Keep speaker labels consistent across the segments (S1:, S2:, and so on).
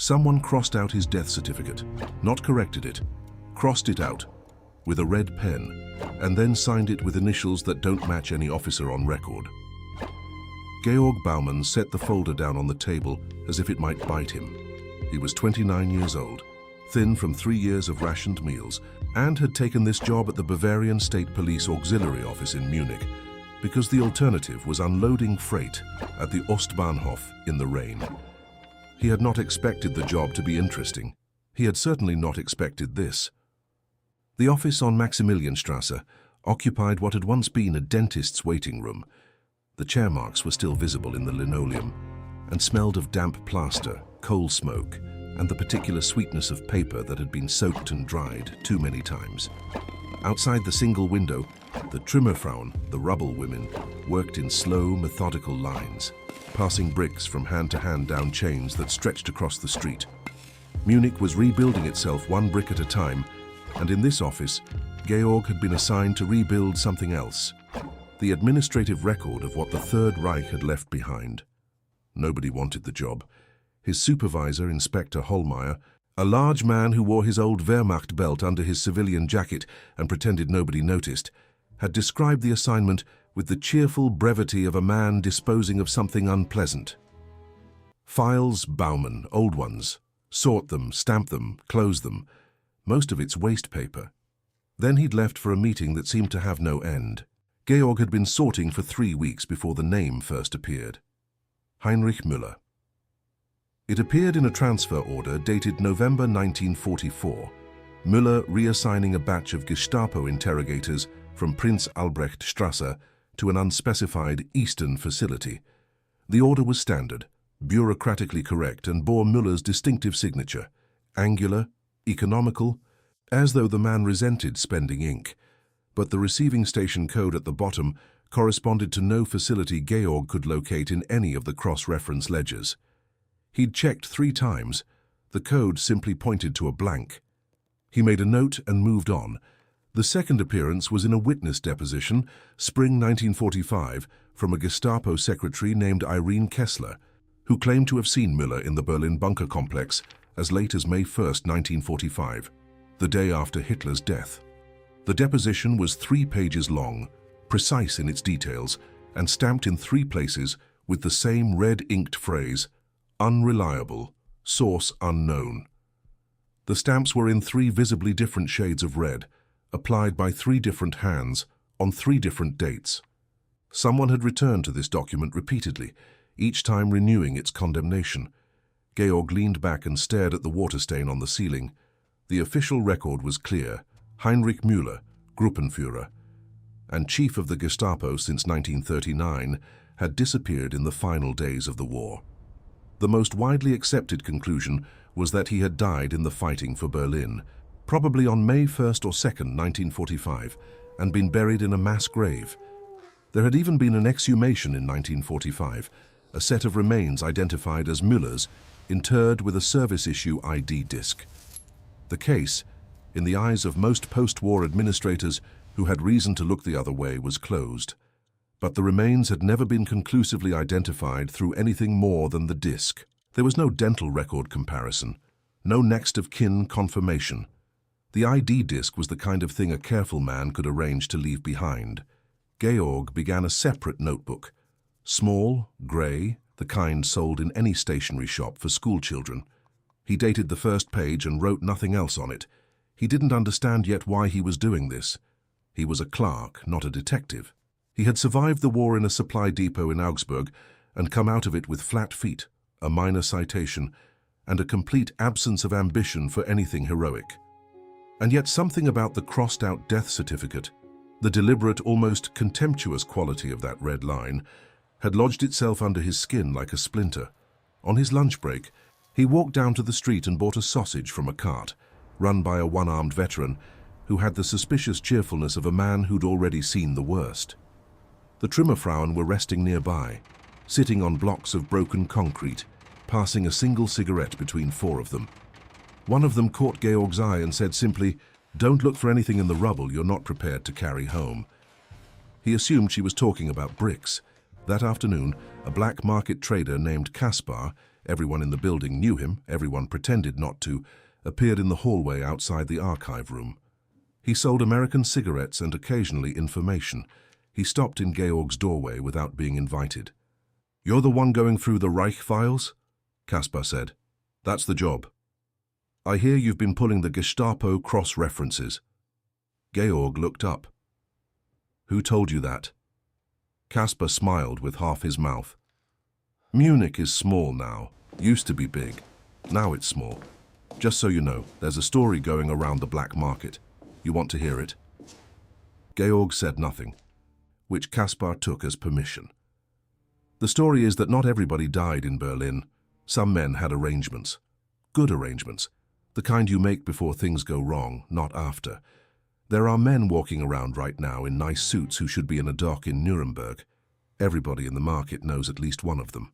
S1: Someone crossed out his death certificate, not corrected it, crossed it out with a red pen, and then signed it with initials that don't match any officer on record. Georg Baumann set the folder down on the table as if it might bite him. He was 29 years old, thin from 3 years of rationed meals, and had taken this job at the Bavarian State Police Auxiliary Office in Munich because the alternative was unloading freight at the Ostbahnhof in the rain. He had not expected the job to be interesting. He had certainly not expected this. The office on Maximilianstrasse occupied what had once been a dentist's waiting room. The chair marks were still visible in the linoleum and smelled of damp plaster, coal smoke, and the particular sweetness of paper that had been soaked and dried too many times. Outside the single window, the Trümmerfrauen, the rubble women, worked in slow, methodical lines, passing bricks from hand to hand down chains that stretched across the street. Munich was rebuilding itself one brick at a time, and in this office, Georg had been assigned to rebuild something else, the administrative record of what the Third Reich had left behind. Nobody wanted the job. His supervisor, Inspector Hollmeyer, a large man who wore his old Wehrmacht belt under his civilian jacket and pretended nobody noticed, had described the assignment with the cheerful brevity of a man disposing of something unpleasant. Files, Baumann, old ones. Sort them, stamp them, close them. Most of it's waste paper. Then he'd left for a meeting that seemed to have no end. Georg had been sorting for 3 weeks before the name first appeared. Heinrich Müller. It appeared in a transfer order dated November 1944, Müller reassigning a batch of Gestapo interrogators from Prinz Albrecht Strasse to an unspecified eastern facility. The order was standard, bureaucratically correct, and bore Müller's distinctive signature, angular, economical, as though the man resented spending ink. But the receiving station code at the bottom corresponded to no facility Georg could locate in any of the cross-reference ledgers. He'd checked 3 times. The code simply pointed to a blank. He made a note and moved on. The second appearance was in a witness deposition, spring 1945, from a Gestapo secretary named Irene Kessler, who claimed to have seen Müller in the Berlin bunker complex as late as May 1, 1945, the day after Hitler's death. The deposition was 3 pages long, precise in its details, and stamped in 3 places with the same red-inked phrase, "Unreliable, source unknown." The stamps were in 3 visibly different shades of red, applied by 3 different hands on 3 different dates. Someone had returned to this document repeatedly, each time renewing its condemnation. Georg leaned back and stared at the water stain on the ceiling. The official record was clear: Heinrich Müller, Gruppenführer, and chief of the Gestapo since 1939, had disappeared in the final days of the war. The most widely accepted conclusion was that he had died in the fighting for Berlin, probably on May 1st or 2nd, 1945, and been buried in a mass grave. There had even been an exhumation in 1945, a set of remains identified as Müller's, interred with a service-issue ID disc. The case, in the eyes of most post-war administrators who had reason to look the other way, was closed. But the remains had never been conclusively identified through anything more than the disc. There was no dental record comparison, no next of kin confirmation. The ID disc was the kind of thing a careful man could arrange to leave behind. Georg began a separate notebook, small, grey, the kind sold in any stationery shop for schoolchildren. He dated the first page and wrote nothing else on it. He didn't understand yet why he was doing this. He was a clerk, not a detective. He had survived the war in a supply depot in Augsburg and come out of it with flat feet, a minor citation, and a complete absence of ambition for anything heroic. And yet something about the crossed-out death certificate, the deliberate, almost contemptuous quality of that red line, had lodged itself under his skin like a splinter. On his lunch break, he walked down to the street and bought a sausage from a cart, run by a one-armed veteran who had the suspicious cheerfulness of a man who'd already seen the worst. The Trümmerfrauen were resting nearby, sitting on blocks of broken concrete, passing a single cigarette between 4 of them. One of them caught Georg's eye and said simply, "Don't look for anything in the rubble you're not prepared to carry home." He assumed she was talking about bricks. That afternoon, a black market trader named Kaspar everyone in the building knew him, everyone pretended not to, appeared in the hallway outside the archive room. He sold American cigarettes and occasionally information. He stopped in Georg's doorway without being invited. "You're the one going through the Reich files?" Kaspar said. "That's the job. I hear you've been pulling the Gestapo cross-references." Georg looked up. "Who told you that?" Kaspar smiled with half his mouth. "Munich is small now. Used to be big. Now it's small. Just so you know, there's a story going around the black market. You want to hear it?" Georg said nothing, which Kaspar took as permission. The story is that not everybody died in Berlin. Some men had arrangements. Good arrangements. The kind you make before things go wrong, not after. There are men walking around right now in nice suits who should be in a dock in Nuremberg. Everybody in the market knows at least one of them.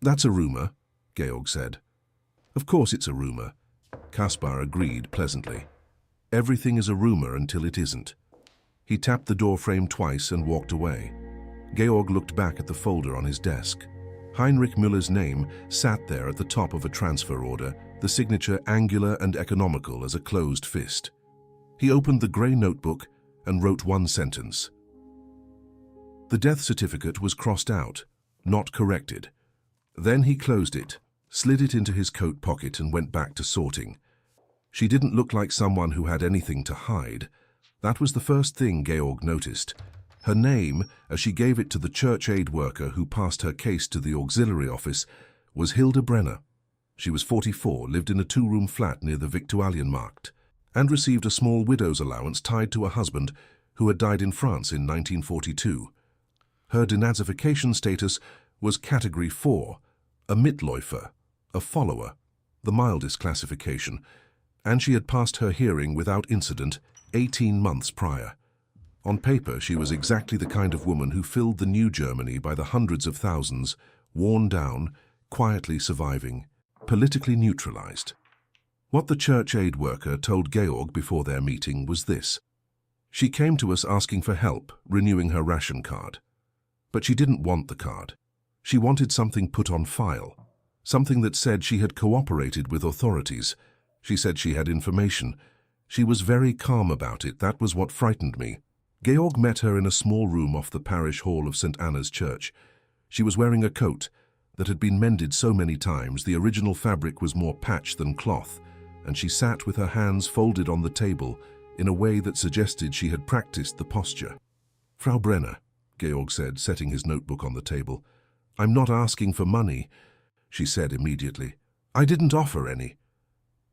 S1: "That's a rumor," Georg said. "Of course it's a rumor," Kaspar agreed pleasantly. "Everything is a rumor until it isn't." He tapped the door frame twice and walked away. Georg looked back at the folder on his desk. Heinrich Müller's name sat there at the top of a transfer order, the signature angular and economical as a closed fist. He opened the grey notebook and wrote one sentence. The death certificate was crossed out, not corrected. Then he closed it, slid it into his coat pocket and went back to sorting. She didn't look like someone who had anything to hide. That was the first thing Georg noticed. Her name, as she gave it to the church aid worker who passed her case to the auxiliary office, was Hilde Brenner. She was 44, lived in a two-room flat near the Viktualienmarkt, and received a small widow's allowance tied to a husband who had died in France in 1942. Her denazification status was Category 4, a Mitläufer, a follower, the mildest classification, and she had passed her hearing without incident 18 months prior. On paper, she was exactly the kind of woman who filled the new Germany by the hundreds of thousands, worn down, quietly surviving, politically neutralized. What the church aid worker told Georg before their meeting was this. She came to us asking for help, renewing her ration card. But she didn't want the card. She wanted something put on file, something that said she had cooperated with authorities. She said she had information. She was very calm about it. That was what frightened me. Georg met her in a small room off the parish hall of St. Anna's Church. She was wearing a coat that had been mended so many times the original fabric was more patch than cloth, and she sat with her hands folded on the table in a way that suggested she had practiced the posture. "Frau Brenner," Georg said, setting his notebook on the table. "I'm not asking for money," she said immediately. "I didn't offer any.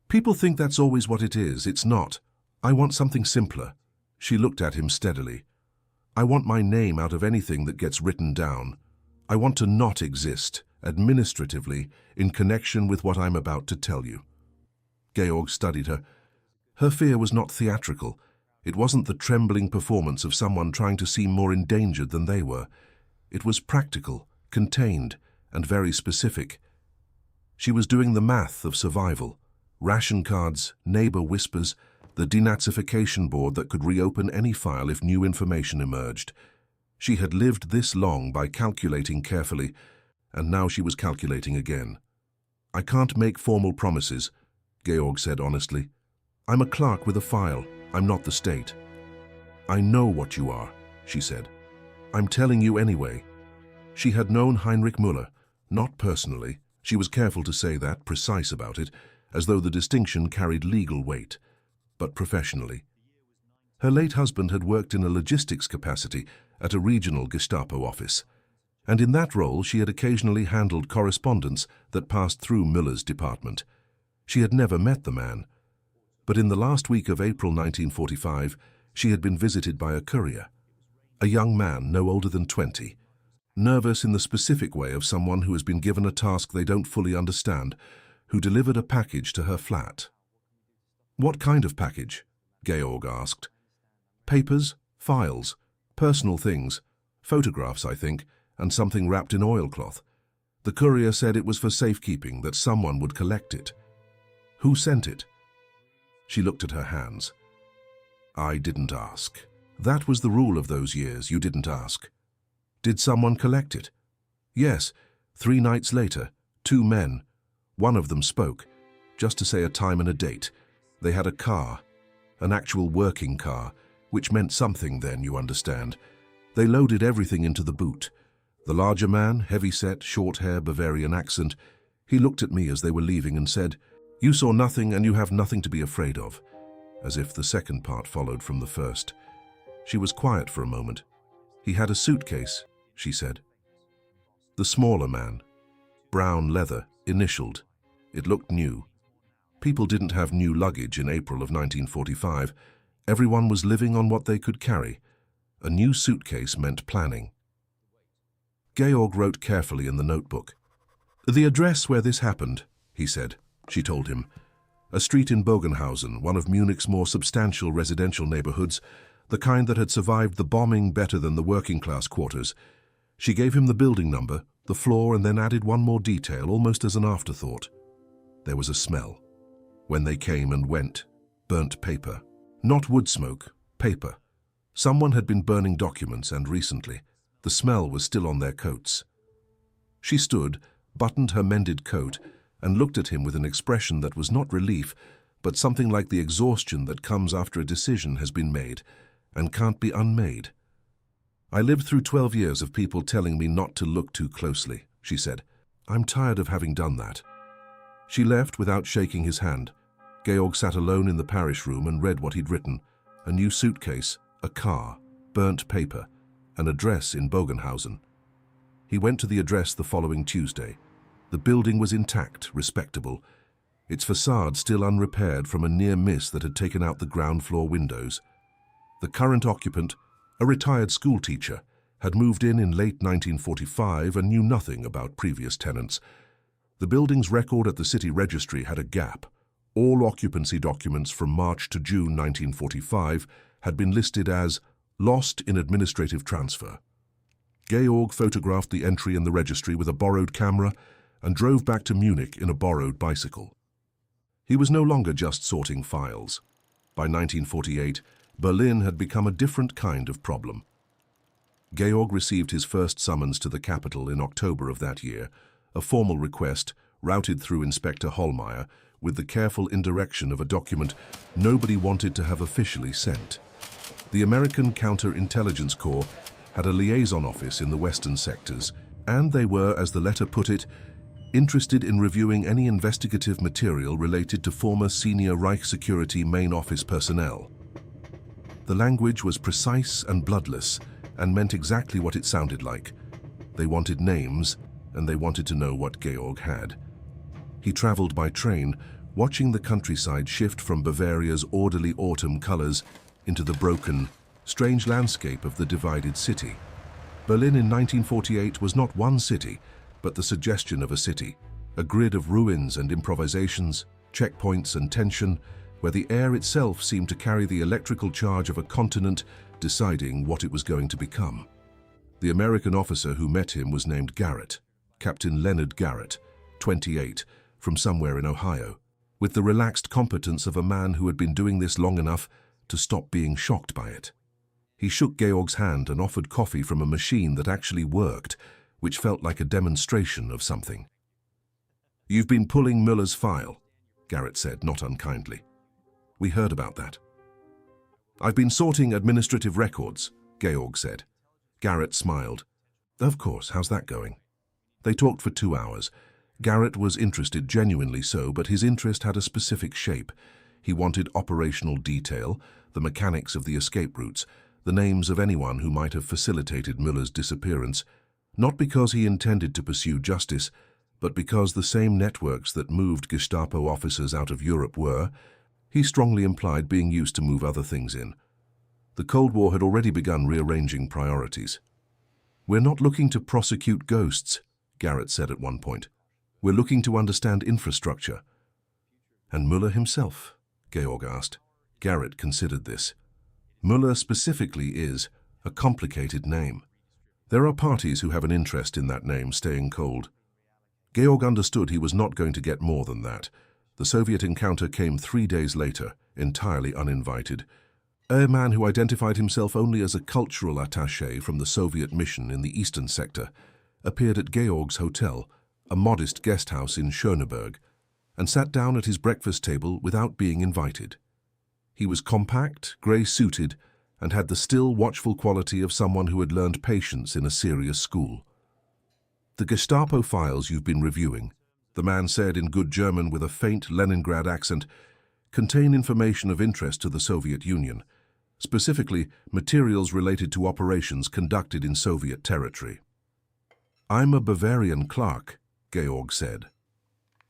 S1: People think that's always what it is. It's not. I want something simpler." She looked at him steadily. "I want my name out of anything that gets written down. I want to not exist, administratively, in connection with what I'm about to tell you." Georg studied her. Her fear was not theatrical. It wasn't the trembling performance of someone trying to seem more endangered than they were. It was practical, contained, and very specific. She was doing the math of survival. Ration cards, neighbor whispers, the denazification board that could reopen any file if new information emerged. She had lived this long by calculating carefully, and now she was calculating again. "I can't make formal promises," Georg said honestly. "I'm a clerk with a file. I'm not the state." "I know what you are," she said. "I'm telling you anyway." She had known Heinrich Müller, not personally. She was careful to say that, precise about it, as though the distinction carried legal weight, but professionally. Her late husband had worked in a logistics capacity at a regional Gestapo office, and in that role she had occasionally handled correspondence that passed through Müller's department. She had never met the man, but in the last week of April 1945 she had been visited by a courier, a young man no older than 20, nervous in the specific way of someone who has been given a task they don't fully understand, who delivered a package to her flat. "What kind of package?" Georg asked. "Papers, files, personal things, photographs, I think, and something wrapped in oilcloth. The courier said it was for safekeeping, that someone would collect it." "Who sent it?" She looked at her hands. "I didn't ask. That was the rule of those years. You didn't ask." "Did someone collect it?" "Yes, 3 nights later. Two men. One of them spoke, just to say a time and a date. They had a car, an actual working car, which meant something then, you understand. They loaded everything into the boot. The larger man, heavy-set, short hair, Bavarian accent, he looked at me as they were leaving and said, "You saw nothing and you have nothing to be afraid of," as if the second part followed from the first. She was quiet for a moment. "He had a suitcase," she said. The smaller man, brown leather, initialed. It looked new. People didn't have new luggage in April of 1945. Everyone was living on what they could carry. A new suitcase meant planning. Georg wrote carefully in the notebook. "The address where this happened," he said. She told him. A street in Bogenhausen, one of Munich's more substantial residential neighborhoods, the kind that had survived the bombing better than the working-class quarters. She gave him the building number, the floor, and then added one more detail, almost as an afterthought. There was a smell. When they came and went, burnt paper. Not wood smoke, paper. Someone had been burning documents, and recently. The smell was still on their coats. She stood, buttoned her mended coat, and looked at him with an expression that was not relief, but something like the exhaustion that comes after a decision has been made, and can't be unmade. "I lived through 12 years of people telling me not to look too closely," she said. "I'm tired of having done that." She left without shaking his hand. Georg sat alone in the parish room and read what he'd written. A new suitcase, a car, burnt paper, an address in Bogenhausen. He went to the address the following Tuesday. The building was intact, respectable, its facade still unrepaired from a near miss that had taken out the ground floor windows. The current occupant, a retired schoolteacher, had moved in late 1945 and knew nothing about previous tenants. The building's record at the city registry had a gap. All occupancy documents from March to June 1945 had been listed as lost in administrative transfer. Georg photographed the entry in the registry with a borrowed camera and drove back to Munich in a borrowed bicycle. He was no longer just sorting files. By 1948, Berlin had become a different kind of problem. Georg received his first summons to the capital in October of that year, a formal request routed through Inspector Hollmeyer with the careful indirection of a document nobody wanted to have officially sent. The American Counterintelligence Corps had a liaison office in the western sectors, and they were, as the letter put it, interested in reviewing any investigative material related to former senior Reich Security main office personnel. The language was precise and bloodless, and meant exactly what it sounded like. They wanted names, and they wanted to know what Georg had. He traveled by train, watching the countryside shift from Bavaria's orderly autumn colors into the broken, strange landscape of the divided city. Berlin in 1948 was not one city, but the suggestion of a city, a grid of ruins and improvisations, checkpoints and tension, where the air itself seemed to carry the electrical charge of a continent deciding what it was going to become. The American officer who met him was named Garrett, Captain Leonard Garrett, 28, from somewhere in Ohio, with the relaxed competence of a man who had been doing this long enough to stop being shocked by it. He shook Georg's hand and offered coffee from a machine that actually worked, which felt like a demonstration of something. "You've been pulling Müller's file," Garrett said, not unkindly. "We heard about that." "I've been sorting administrative records," Georg said. Garrett smiled. "Of course, how's that going?" They talked for 2 hours. Garrett was interested, genuinely so, but his interest had a specific shape. He wanted operational detail, the mechanics of the escape routes, the names of anyone who might have facilitated Müller's disappearance, not because he intended to pursue justice, but because the same networks that moved Gestapo officers out of Europe were, he strongly implied, being used to move other things in. The Cold War had already begun rearranging priorities. "We're not looking to prosecute ghosts," Garrett said at one point. "We're looking to understand infrastructure." "And Müller himself?" Georg asked. Garrett considered this. Müller specifically is a complicated name. There are parties who have an interest in that name staying cold. Georg understood he was not going to get more than that. The Soviet encounter came 3 days later, entirely uninvited. A man who identified himself only as a cultural attaché from the Soviet mission in the eastern sector appeared at Georg's hotel, a modest guest house in Schöneberg, and sat down at his breakfast table without being invited. He was compact, grey-suited, and had the still, watchful quality of someone who had learned patience in a serious school. "The Gestapo files you've been reviewing," the man said in good German with a faint Leningrad accent, "contain information of interest to the Soviet Union, specifically materials related to operations conducted in Soviet territory." "I'm a Bavarian clerk," Georg said.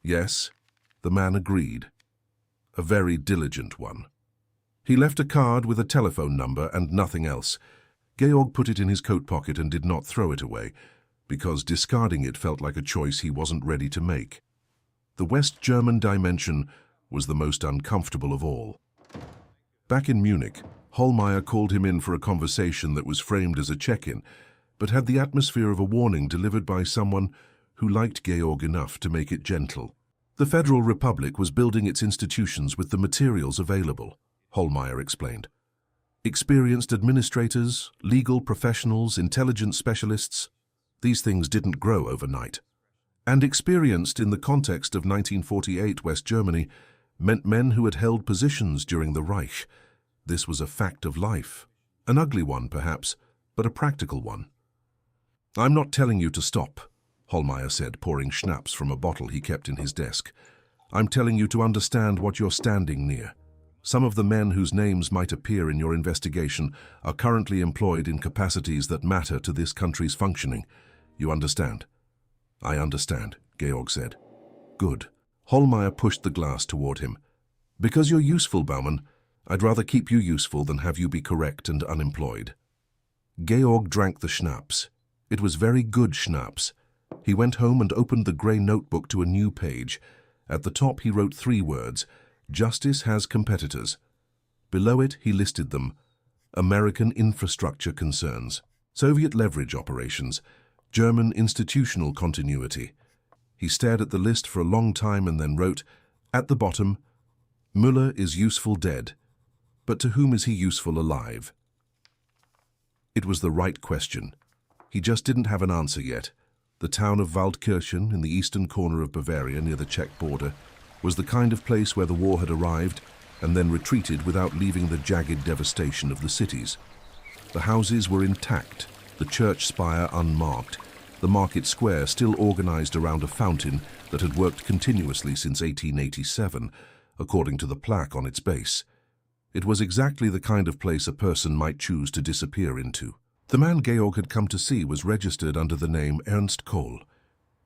S1: "Yes," the man agreed. "A very diligent one." He left a card with a telephone number and nothing else. Georg put it in his coat pocket and did not throw it away, because discarding it felt like a choice he wasn't ready to make. The West German dimension was the most uncomfortable of all. Back in Munich, Hollmeyer called him in for a conversation that was framed as a check-in, but had the atmosphere of a warning delivered by someone who liked Georg enough to make it gentle. The Federal Republic was building its institutions with the materials available, Hollmeyer explained. Experienced administrators, legal professionals, intelligence specialists, these things didn't grow overnight. And experienced in the context of 1948 West Germany meant men who had held positions during the Reich. This was a fact of life, an ugly one perhaps, but a practical one. "I'm not telling you to stop," Hollmeyer said, pouring schnapps from a bottle he kept in his desk. "I'm telling you to understand what you're standing near. Some of the men whose names might appear in your investigation are currently employed in capacities that matter to this country's functioning. You understand?" "I understand," Georg said. "Good." Hollmeyer pushed the glass toward him. "Because you're useful, Baumann, I'd rather keep you useful than have you be correct and unemployed." Georg drank the schnapps. It was very good schnapps. He went home and opened the grey notebook to a new page. At the top he wrote 3 words, "Justice has competitors." Below it he listed them: American infrastructure concerns, Soviet leverage operations, German institutional continuity. He stared at the list for a long time and then wrote, at the bottom, "Müller is useful dead, but to whom is he useful alive?" It was the right question. He just didn't have an answer yet. The town of Waldkirchen, in the eastern corner of Bavaria near the Czech border, was the kind of place where the war had arrived and then retreated without leaving the jagged devastation of the cities. The houses were intact, the church spire unmarked, the market square still organized around a fountain that had worked continuously since 1887, according to the plaque on its base. It was exactly the kind of place a person might choose to disappear into. The man Georg had come to see was registered under the name Ernst Kohl.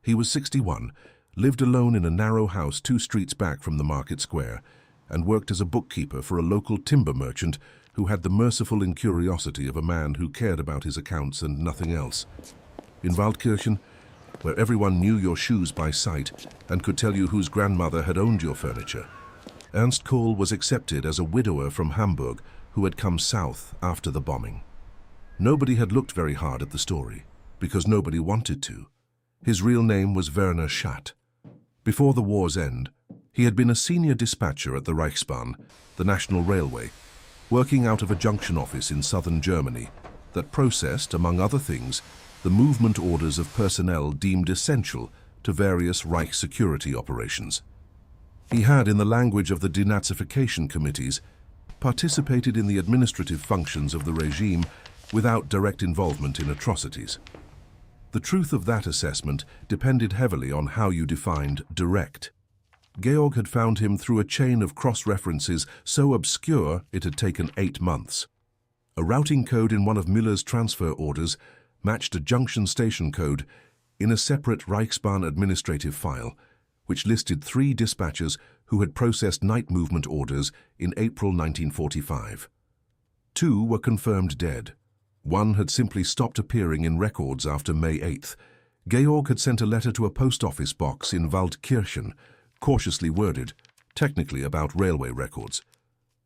S1: He was 61, lived alone in a narrow house 2 streets back from the market square, and worked as a bookkeeper for a local timber merchant who had the merciful incuriosity of a man who cared about his accounts and nothing else. In Waldkirchen, where everyone knew your shoes by sight and could tell you whose grandmother had owned your furniture, Ernst Kohl was accepted as a widower from Hamburg who had come south after the bombing. Nobody had looked very hard at the story, because nobody wanted to. His real name was Werner Schatt. Before the war's end, he had been a senior dispatcher at the Reichsbahn, the national railway, working out of a junction office in southern Germany that processed, among other things, the movement orders of personnel deemed essential to various Reich security operations. He had, in the language of the denazification committees, participated in the administrative functions of the regime without direct involvement in atrocities. The truth of that assessment depended heavily on how you defined direct. Georg had found him through a chain of cross-references so obscure it had taken 8 months. A routing code in one of Müller's transfer orders matched a junction station code in a separate Reichsbahn administrative file, which listed 3 dispatchers who had processed night movement orders in April 1945. 2 were confirmed dead. 1 had simply stopped appearing in records after May 8th. Georg had sent a letter to a post office box in Waldkirchen, cautiously worded, technically about railway records,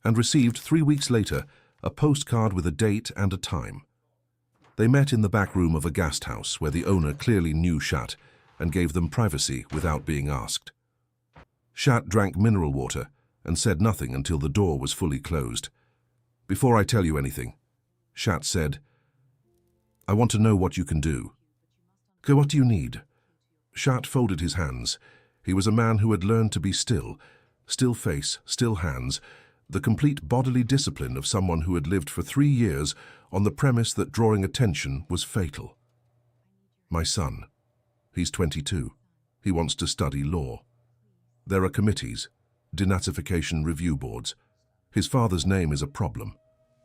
S1: and received 3 weeks later a postcard with a date and a time. They met in the back room of a guest house where the owner clearly knew Schatt and gave them privacy without being asked. Schatt drank mineral water and said nothing until the door was fully closed. "Before I tell you anything," Schatt said, "I want to know what you can do." "What do you need?" Schat folded his hands. He was a man who had learned to be still. Still face, still hands, the complete bodily discipline of someone who had lived for 3 years on the premise that drawing attention was fatal. My son. He's 22. He wants to study law. There are committees, denazification review boards. His father's name is a problem.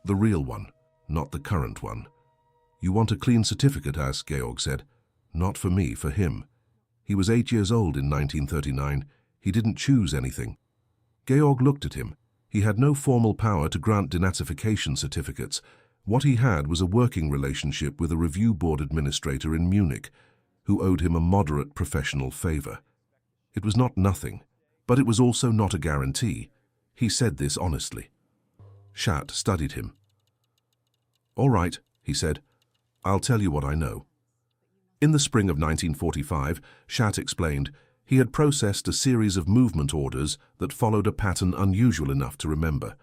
S1: The real one, not the current one. You want a clean certificate, as Georg said. Not for me, for him. He was 8 years old in 1939. He didn't choose anything. Georg looked at him. He had no formal power to grant denazification certificates. What he had was a working relationship with a review board administrator in Munich, who owed him a moderate professional favor. It was not nothing, but it was also not a guarantee. He said this honestly. Schat studied him. All right, he said. I'll tell you what I know. In the spring of 1945, Schat explained, he had processed a series of movement orders that followed a pattern unusual enough to remember.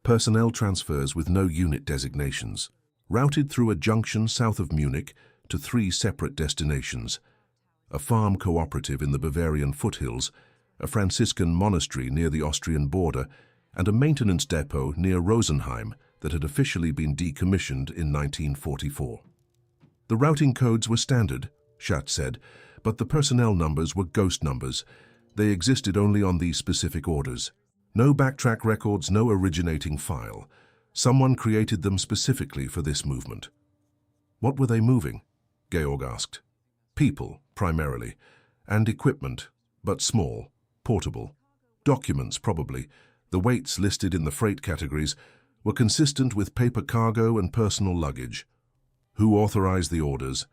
S1: Personnel transfers with no unit designations, routed through a junction south of Munich to 3 separate destinations: a farm cooperative in the Bavarian foothills, a Franciscan monastery near the Austrian border, and a maintenance depot near Rosenheim that had officially been decommissioned in 1944. The routing codes were standard, Schat said, but the personnel numbers were ghost numbers. They existed only on these specific orders. No backtrack records, no originating file. Someone created them specifically for this movement. What were they moving? Georg asked. People, primarily, and equipment, but small, portable. Documents, probably. The weights listed in the freight categories were consistent with paper cargo and personal luggage. Who authorized the orders?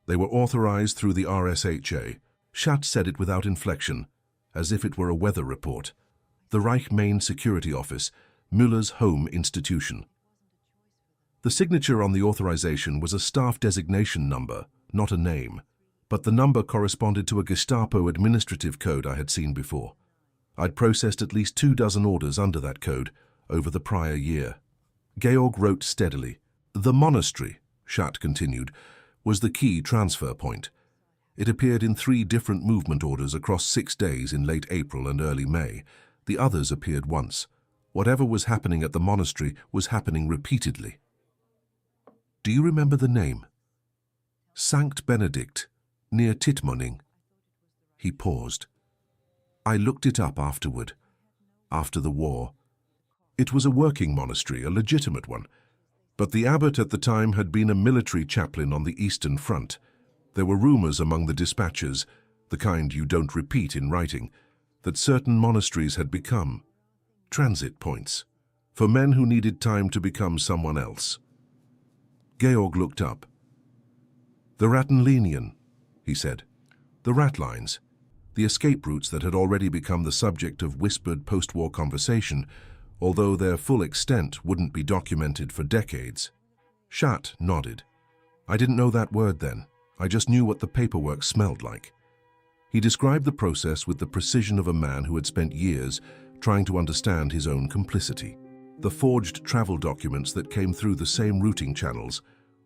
S1: They were authorized through the RSHA. Schat said it without inflection, as if it were a weather report. The Reich Main Security Office, Müller's home institution. The signature on the authorization was a staff designation number, not a name, but the number corresponded to a Gestapo administrative code I had seen before. I'd processed at least 24 orders under that code over the prior year. Georg wrote steadily. The monastery, Schat continued, was the key transfer point. It appeared in 3 different movement orders across 6 days in late April and early May. The others appeared once. Whatever was happening at the monastery was happening repeatedly. Do you remember the name? Sankt Benedict, near Tittmoning. He paused. I looked it up afterward, after the war. It was a working monastery, a legitimate one. But the abbot at the time had been a military chaplain on the Eastern Front. There were rumors among the dispatches, the kind you don't repeat in writing, that certain monasteries had become transit points for men who needed time to become someone else. Georg looked up. The Rattenlinien, he said. The rat lines, the escape routes that had already become the subject of whispered post-war conversation, although their full extent wouldn't be documented for decades. Schat nodded. I didn't know that word then. I just knew what the paperwork smelled like. He described the process with the precision of a man who had spent years trying to understand his own complicity. The forged travel documents that came through the same routing channels,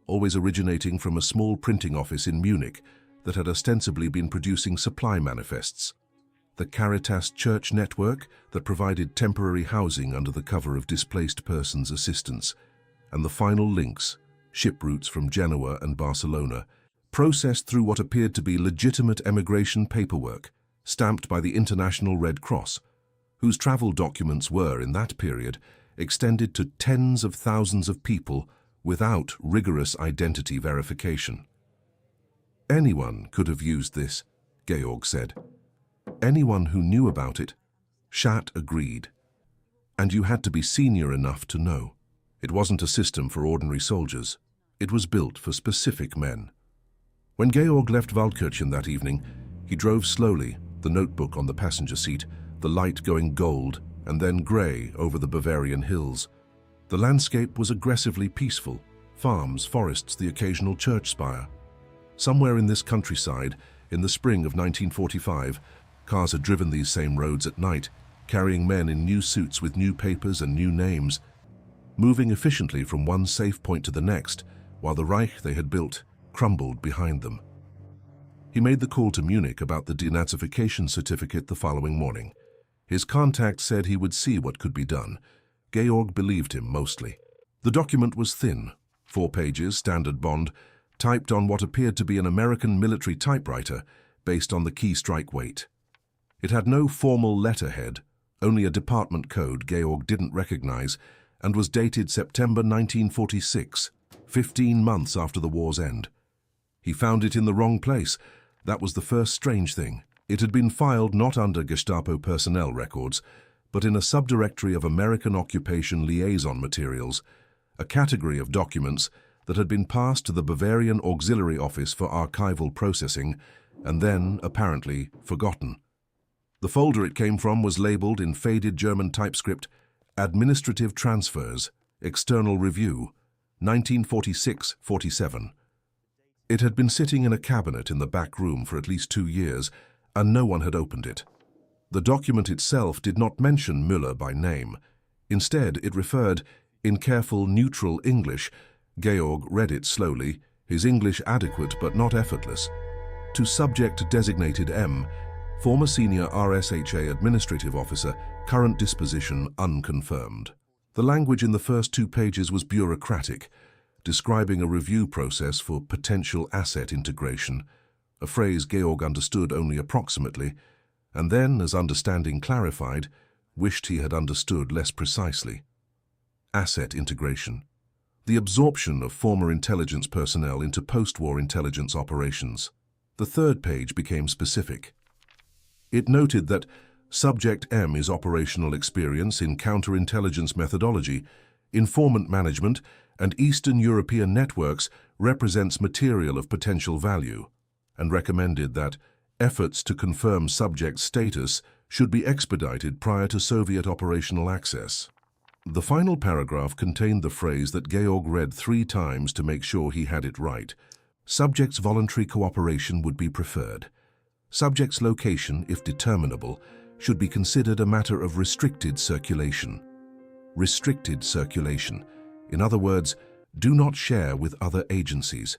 S1: always originating from a small printing office in Munich that had ostensibly been producing supply manifests. The Caritas Church network that provided temporary housing under the cover of displaced persons assistance, and the final links, ship routes from Genoa and Barcelona, processed through what appeared to be legitimate emigration paperwork, stamped by the International Red Cross, whose travel documents were, in that period, extended to tens of thousands of people without rigorous identity verification. Anyone could have used this, Georg said. Anyone who knew about it. Schat agreed. And you had to be senior enough to know. It wasn't a system for ordinary soldiers. It was built for specific men. When Georg left Waldkirchen that evening, he drove slowly, the notebook on the passenger seat, the light going gold and then grey over the Bavarian hills. The landscape was aggressively peaceful. Farms, forests, the occasional church spire. Somewhere in this countryside, in the spring of 1945, cars had driven these same roads at night, carrying men in new suits with new papers and new names, moving efficiently from one safe point to the next, while the Reich they had built crumbled behind them. He made the call to Munich about the denazification certificate the following morning. His contact said he would see what could be done. Georg believed him mostly. The document was thin, 4 pages, standard bond, typed on what appeared to be an American military typewriter based on the key strike weight. It had no formal letterhead, only a department code Georg didn't recognize, and was dated September 1946, 15 months after the war's end. He found it in the wrong place. That was the first strange thing. It had been filed not under Gestapo personnel records, but in a subdirectory of American occupation liaison materials, a category of documents that had been passed to the Bavarian Auxiliary Office for archival processing and then, apparently, forgotten. The folder it came from was labeled in faded German typescript, Administrative Transfers, External Review, 1946-47. It had been sitting in a cabinet in the back room for at least 2 years, and no one had opened it. The document itself did not mention Müller by name. Instead, it referred, in careful, neutral English, Georg read it slowly, his English adequate but not effortless, to subject designated M, former senior RSHA administrative officer, current disposition unconfirmed. The language in the first 2 pages was bureaucratic, describing a review process for potential asset integration, a phrase Georg understood only approximately, and then, as understanding clarified, wished he had understood less precisely. Asset integration. The absorption of former intelligence personnel into post-war intelligence operations. The 3rd page became specific. It noted that Subject M is operational experience in counterintelligence methodology, informant management, and Eastern European networks represents material of potential value, and recommended that efforts to confirm subject status should be expedited prior to Soviet operational access. The final paragraph contained the phrase that Georg read 3 times to make sure he had it right. Subject's voluntary cooperation would be preferred. Subject's location, if determinable, should be considered a matter of restricted circulation. Restricted circulation. In other words, do not share with other agencies.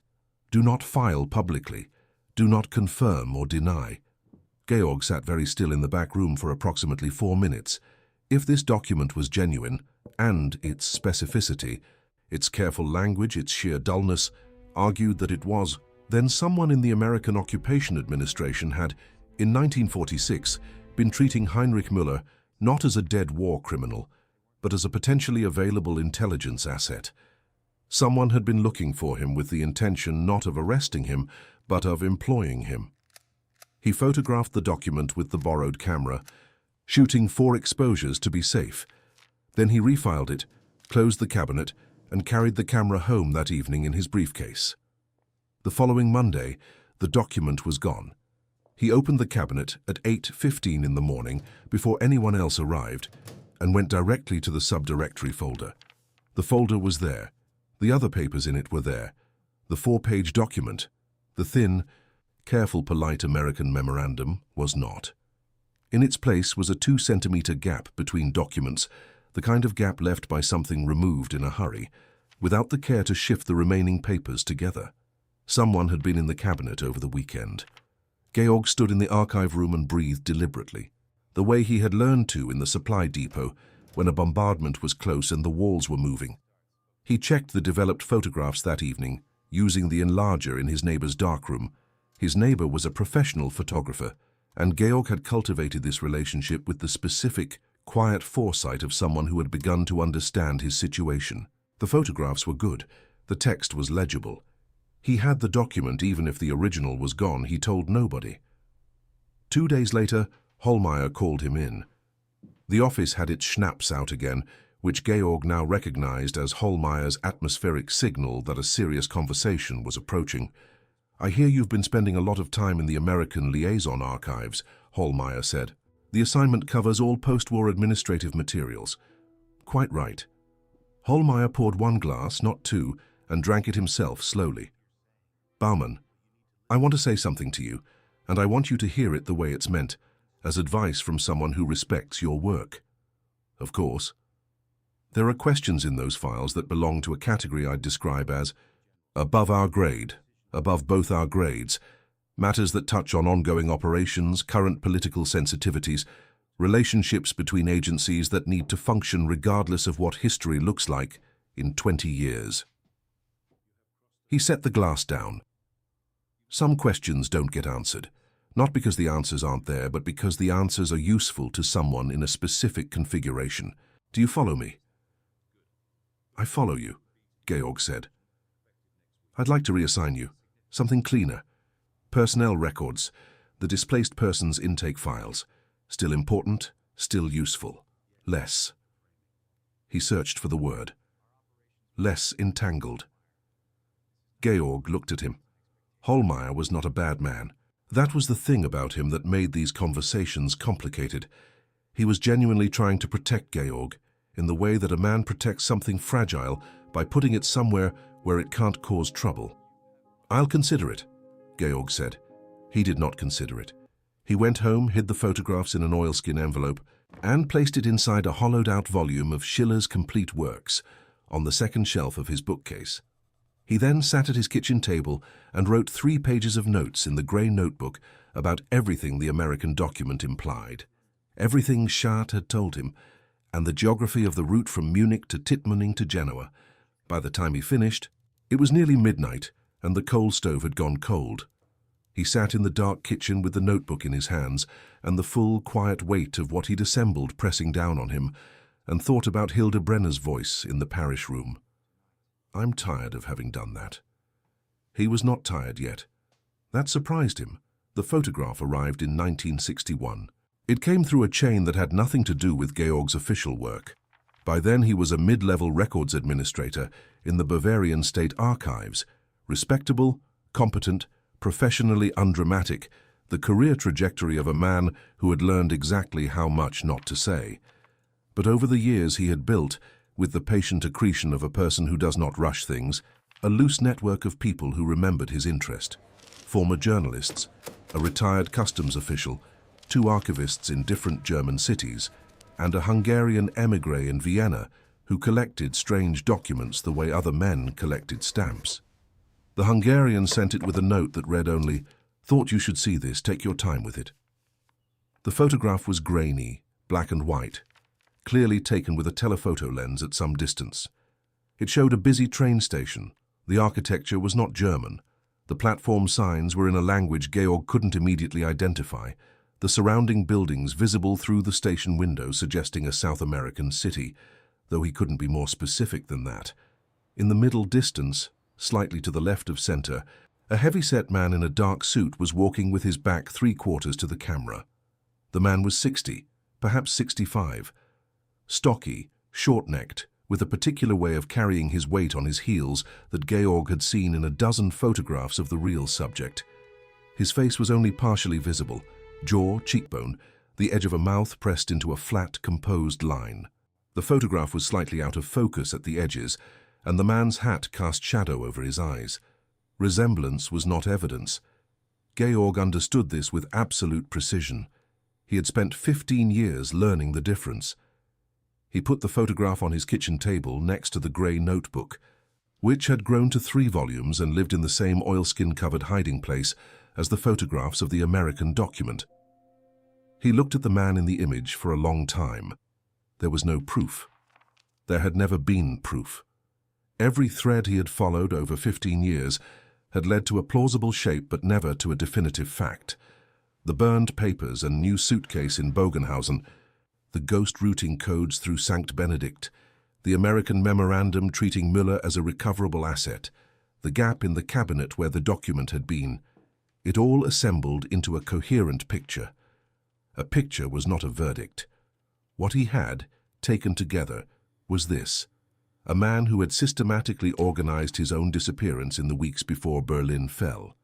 S1: Do not file publicly. Do not confirm or deny. Georg sat very still in the back room for approximately 4 minutes. If this document was genuine, and its specificity, its careful language, its sheer dullness, argued that it was, then someone in the American Occupation Administration had, in 1946, been treating Heinrich Müller not as a dead war criminal, but as a potentially available intelligence asset. Someone had been looking for him with the intention not of arresting him, but of employing him. He photographed the document with the borrowed camera, shooting 4 exposures to be safe. Then he refiled it, closed the cabinet, and carried the camera home that evening in his briefcase. The following Monday, the document was gone. He opened the cabinet at 8:15 in the morning before anyone else arrived and went directly to the subdirectory folder. The folder was there. The other papers in it were there. The 4-page document, the thin, careful, polite American memorandum, was not. In its place was a 2-centimeter gap between documents, the kind of gap left by something removed in a hurry, without the care to shift the remaining papers together. Someone had been in the cabinet over the weekend. Georg stood in the archive room and breathed deliberately, the way he had learned to in the supply depot when a bombardment was close and the walls were moving. He checked the developed photographs that evening, using the enlarger in his neighbor's darkroom. His neighbor was a professional photographer, and Georg had cultivated this relationship with the specific, quiet foresight of someone who had begun to understand his situation. The photographs were good. The text was legible. He had the document even if the original was gone, he told nobody. 2 days later, Hohlmeier called him in. The office had its schnapps out again, which Georg now recognized as Hohlmeier's atmospheric signal that a serious conversation was approaching. "I hear you've been spending a lot of time in the American liaison archives," Hohlmeier said. "The assignment covers all post-war administrative materials." "Quite right." Hohlmeier poured 1 glass, not 2, and drank it himself slowly. "Baumann, I want to say something to you, and I want you to hear it the way it's meant, as advice from someone who respects your work. Of course, there are questions in those files that belong to a category I'd describe as above our grade, above both our grades, Matters that touch on ongoing operations, current political sensitivities, relationships between agencies that need to function regardless of what history looks like in 20 years. He set the glass down. Some questions don't get answered, not because the answers aren't there, but because the answers are useful to someone in a specific configuration. Do you follow me? I follow you, Georg said. I'd like to reassign you. Something cleaner. Personnel records, the displaced person's intake files. Still important, still useful. Less. He searched for the word. Less entangled. Georg looked at him. Hohlmeier was not a bad man. That was the thing about him that made these conversations complicated. He was genuinely trying to protect Georg in the way that a man protects something fragile by putting it somewhere where it can't cause trouble. I'll consider it, Georg said. He did not consider it. He went home, hid the photographs in an oilskin envelope, and placed it inside a hollowed-out volume of Schiller's complete works on the second shelf of his bookcase. He then sat at his kitchen table and wrote 3 pages of notes in the grey notebook about everything the American document implied, everything Schad had told him, and the geography of the route from Munich to Tittmoning to Genoa. By the time he finished, it was nearly midnight, and the coal stove had gone cold. He sat in the dark kitchen with the notebook in his hands and the full, quiet weight of what he'd assembled pressing down on him, and thought about Hilda Brenner's voice in the parish room. I'm tired of having done that. He was not tired yet. That surprised him. The photograph arrived in 1961. It came through a chain that had nothing to do with Georg's official work. By then he was a mid-level records administrator in the Bavarian State Archives, respectable, competent, professionally undramatic, the career trajectory of a man who had learned exactly how much not to say. But over the years he had built, with the patient accretion of a person who does not rush things, a loose network of people who remembered his interest. Former journalists, a retired customs official, 2 archivists in different German cities, and a Hungarian émigré in Vienna who collected strange documents the way other men collected stamps. The Hungarian sent it with a note that read only, "Thought you should see this, take your time with it." The photograph was grainy, black and white, clearly taken with a telephoto lens at some distance. It showed a busy train station. The architecture was not German. The platform signs were in a language Georg couldn't immediately identify, the surrounding buildings visible through the station window suggesting a South American city, though he couldn't be more specific than that. In the middle distance, slightly to the left of center, a heavy-set man in a dark suit was walking with his back 3/4 to the camera. The man was 60, perhaps 65, stocky, short-necked, with a particular way of carrying his weight on his heels that Georg had seen in a dozen photographs of the real subject. His face was only partially visible, jaw, cheekbone, the edge of a mouth pressed into a flat, composed line. The photograph was slightly out of focus at the edges, and the man's hat cast shadow over his eyes. Resemblance was not evidence. Georg understood this with absolute precision. He had spent 15 years learning the difference. He put the photograph on his kitchen table next to the grey notebook, which had grown to 3 volumes and lived in the same oilskin-covered hiding place as the photographs of the American document. He looked at the man in the image for a long time. There was no proof. There had never been proof. Every thread he had followed over 15 years had led to a plausible shape but never to a definitive fact. The burned papers and new suitcase in Bogenhausen, the ghost routing codes through St. Benedict, the American memorandum treating Müller as a recoverable asset, the gap in the cabinet where the document had been, it all assembled into a coherent picture. A picture was not a verdict. What he had, taken together, was this: a man who had systematically organized his own disappearance in the weeks before Berlin fell.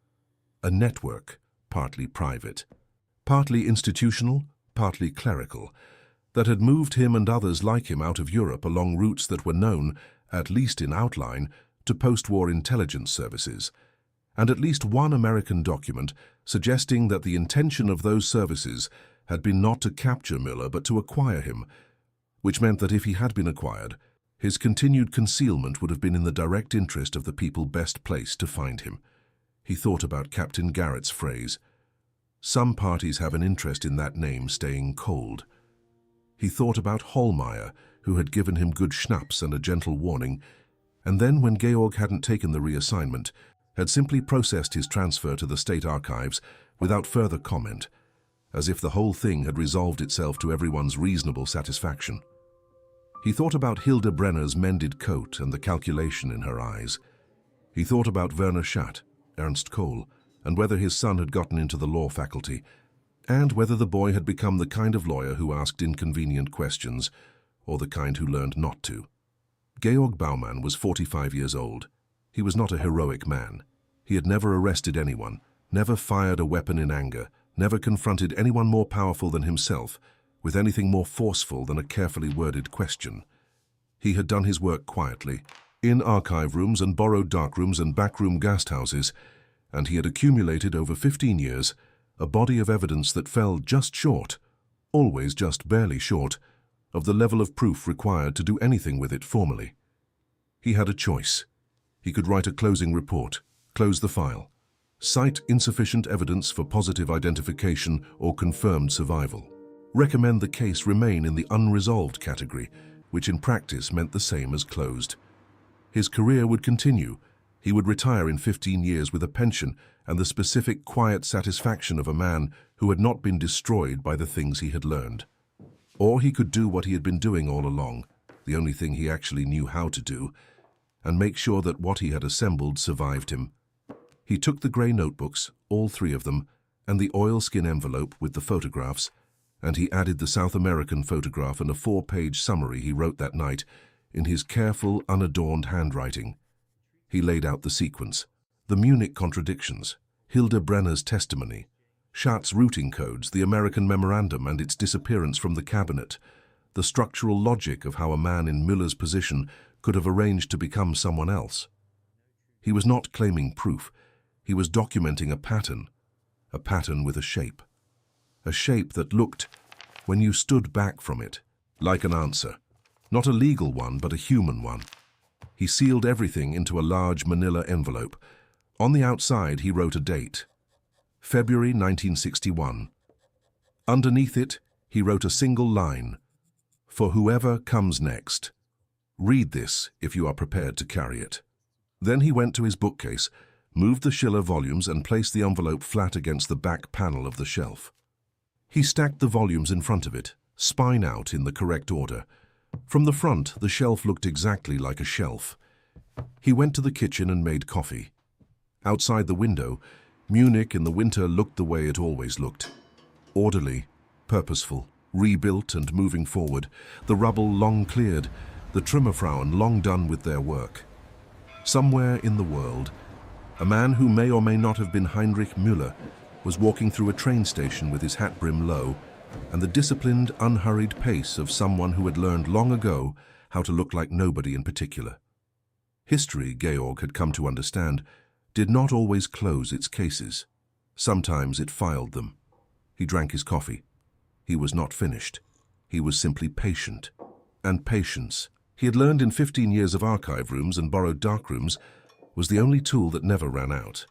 S1: A network, partly private, partly institutional, partly clerical, that had moved him and others like him out of Europe along routes that were known, at least in outline, to post-war intelligence services, and at least one American document suggesting that the intention of those services had been not to capture Müller but to acquire him, which meant that if he had been acquired, his continued concealment would have been in the direct interest of the people best placed to find him. He thought about Captain Garrett's phrase, "Some parties have an interest in that name staying cold." He thought about Hollmeyer, who had given him good schnapps and a gentle warning, and then when Georg hadn't taken the reassignment, had simply processed his transfer to the State Archives without further comment, as if the whole thing had resolved itself to everyone's reasonable satisfaction. He thought about Hilda Brenner's mended coat and the calculation in her eyes. He thought about Werner Schatt, Ernst Kohl, and whether his son had gotten into the law faculty, and whether the boy had become the kind of lawyer who asked inconvenient questions, or the kind who learned not to. Georg Baumann was 45 years old. He was not a heroic man. He had never arrested anyone, never fired a weapon in anger, never confronted anyone more powerful than himself, with anything more forceful than a carefully worded question. He had done his work quietly, in archive rooms and borrowed darkrooms and backroom gasthouses, and he had accumulated over 15 years a body of evidence that fell just short, always just barely short, of the level of proof required to do anything with it formally. He had a choice. He could write a closing report, close the file, cite insufficient evidence for positive identification or confirmed survival, recommend the case remain in the unresolved category, which in practice meant the same as closed. His career would continue. He would retire in 15 years with a pension and the specific quiet satisfaction of a man who had not been destroyed by the things he had learned. Or he could do what he had been doing all along, the only thing he actually knew how to do, and make sure that what he had assembled survived him. He took the grey notebooks, all 3 of them, and the oilskin envelope with the photographs, and he added the South American photograph and a 4-page summary he wrote that night in his careful, unadorned handwriting. He laid out the sequence: the Munich contradictions, Hilda Brenner's testimony, Schatt's routing codes, the American memorandum and its disappearance from the cabinet, the structural logic of how a man in Müller's position could have arranged to become someone else. He was not claiming proof. He was documenting a pattern with a shape that looked, when you stood back from it, like an answer, not a legal one but a human one. He sealed everything into a large manila envelope. On the outside he wrote a date, February 1961. Underneath it, he wrote a single line, "For whoever comes next. Read this if you are prepared to carry it." Then he went to his bookcase, moved the Schiller volumes and placed the envelope flat against the back panel of the shelf. He stacked the volumes in front of it, spine out in the correct order. From the front, the shelf looked exactly like a shelf. He went to the kitchen and made coffee. Outside the window, Munich in the winter looked the way it always looked. Orderly, purposeful, rebuilt and moving forward, the rubble long cleared, the Trümmerfrauen long done with their work. Somewhere in the world, a man who may or may not have been Heinrich Müller was walking through a train station with his hat brim low and the disciplined, unhurried pace of someone who had learned long ago how to look like nobody in particular. History, Georg had come to understand, did not always close its cases. Sometimes it filed them. He drank his coffee. He was not finished. He was simply patient. And patience, he had learned in 15 years of archive rooms and borrowed darkrooms, was the only tool that never ran out.